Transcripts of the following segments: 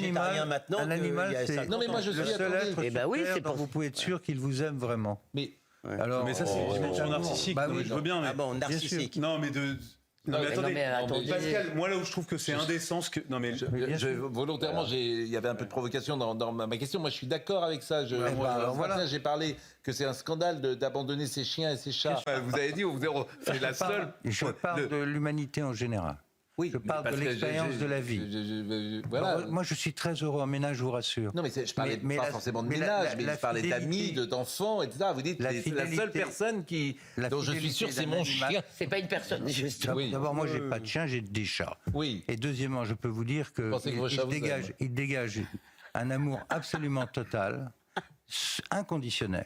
végétarien maintenant. Un animal, c'est Non, mais moi, je le suis seul être Eh ben sur oui, Terre c'est dont pour- vous pouvez être sûr qu'il vous aime vraiment. Mais Alors, Mais ça, c'est une dimension narcissique. Bah Non, oui, mais je veux bien, mais... Ah bon, narcissique. Non, mais de... Non, mais attendez, attendez. Pascal, moi là où je trouve que c'est indécent, non mais volontairement, il y avait un peu de provocation dans ma question. Moi, je suis d'accord avec ça. Ce alors voilà. matin, j'ai parlé que c'est un scandale d'abandonner ses chiens et ses chats. Vous avez dit, c'est la seule. Je parle de l'humanité en général. Oui, Je parle parce de que l'expérience de la vie. Voilà. Moi, je suis très heureux en ménage, je vous rassure. Non, mais je parlais Mais pas la- forcément de mais ménage, mais la je parlais d'amis, fidélité- d'enfants, etc. Vous dites, La c'est la seule fidélité- personne dont je suis sûr, c'est mon chien. C'est pas une personne, justement. Oui. D'abord, moi, j'ai pas de chien, j'ai des chats. Oui. Et deuxièmement, je peux vous dire que Pensez que vos chats vous aiment. il dégage un amour absolument total, inconditionnel,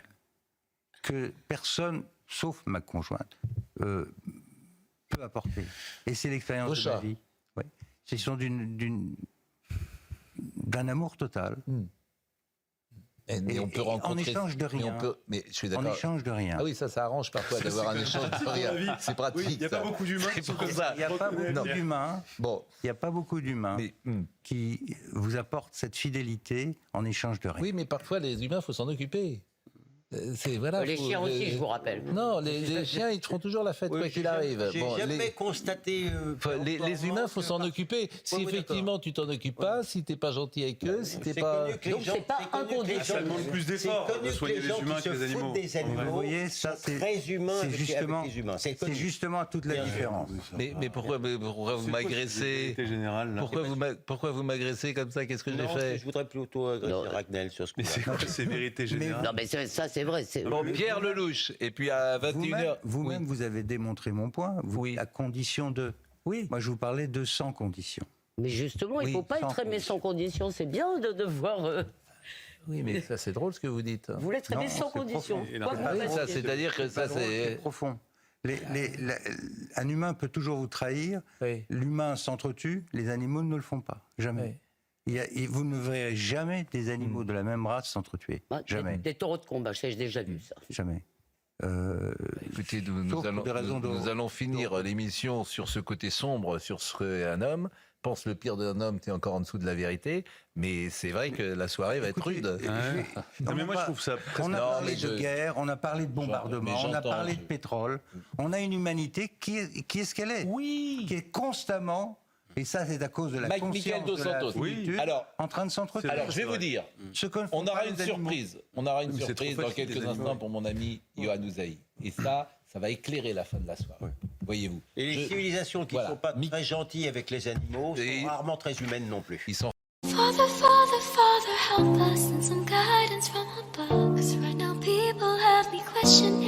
que personne, sauf ma conjointe, peut apporter. Et c'est l'expérience Vos de la chats. vie. Oui. Ils sont d'un amour total. Mais on peut Et rencontrer. en échange de rien. Mais je suis En d'accord. échange de rien. Ah oui, ça arrange parfois d'avoir un échange de rien. C'est pratique. il n'y a ça. pas beaucoup d'humains qui C'est sont pour comme ça. Il n'y a pas beaucoup d'humains. Bon, Il n'y a pas beaucoup d'humains mais qui vous apportent cette fidélité en échange de rien. oui, mais parfois les humains, faut s'en occuper. Voilà. Les chiens aussi, je vous rappelle. Non, les chiens, ils feront toujours la fête Oui, quoi qu'il arrive. J'ai Bon, jamais constaté. les humains, faut s'en occuper. Si oui, effectivement tu t'en occupes pas, si t'es pas gentil avec eux, si t'es C'est pas. connu que les Donc, gens- c'est pas connu que les inconditionnel. gens- Ça demande plus d'efforts C'est connu de que soigner les gens humains qui que les se foutent animaux. des animaux. Vous voyez, ça, sont c'est très humains c'est avec justement, les humains. C'est c'est connu. justement toute la Bien sûr. différence. Mais pourquoi vous m'agressez Générale, là. Pourquoi vous m'agressez comme ça? Qu'est-ce que j'ai Non, fait? je voudrais plutôt agresser Non. Ragnel sur ce Mais coup-là. c'est vérité générale. Non, mais ça, c'est vrai. Bon, Pierre Lelouch, et puis à 21h. Vous-même, vous avez démontré mon point, Oui. à condition de... Oui. Moi, je vous parlais de sans condition. Mais justement, il Oui, ne faut pas sans être aimé sans condition. C'est bien de voir. Oui, mais ça c'est drôle ce que vous dites. Vous l'êtes aimé Non, sans c'est condition. profond. Quoi que vous Oui, ça, fassiez. c'est-à-dire que ça C'est c'est. profond. Un humain peut toujours vous trahir, Oui. l'humain s'entretue, les animaux ne le font pas, jamais. Vous ne verrez jamais des animaux de la même race s'entretuer. Ah, Jamais. Des taureaux de combat, j'ai déjà vu ça. Jamais. Écoutez, Sauf pour des raisons nous allons finir l'émission sur ce côté sombre, sur ce qu'est un homme. Pense le pire d'un homme, tu es encore en dessous de la vérité. Mais c'est vrai que la soirée va être rude. Non, mais moi je trouve ça On a Non, parlé mais de guerre, on a parlé de bombardement, mais on a j'entends, parlé de pétrole. On a une humanité qui est ce qu'elle est. Oui. Qui est constamment, et ça c'est à cause de la Michael conscience Dos de la Santos. finitude, Oui. Alors- en train de s'entretuer. Alors, je vais vous dire, Ce que ne font on aura pas une les animaux. surprise. On aura une Mais c'est surprise trop dans facile, quelques les animaux. instants pour mon ami Yohann Ouzaï. Et ça va éclairer la fin de la soirée. Voyez-vous. Et les civilisations qui ne Voilà. sont pas très gentilles avec les animaux Et- sont rarement très humaines non plus. Ils sont Father, Father, Father, help us and some guidance from above. 'Cause right now people have me questioning.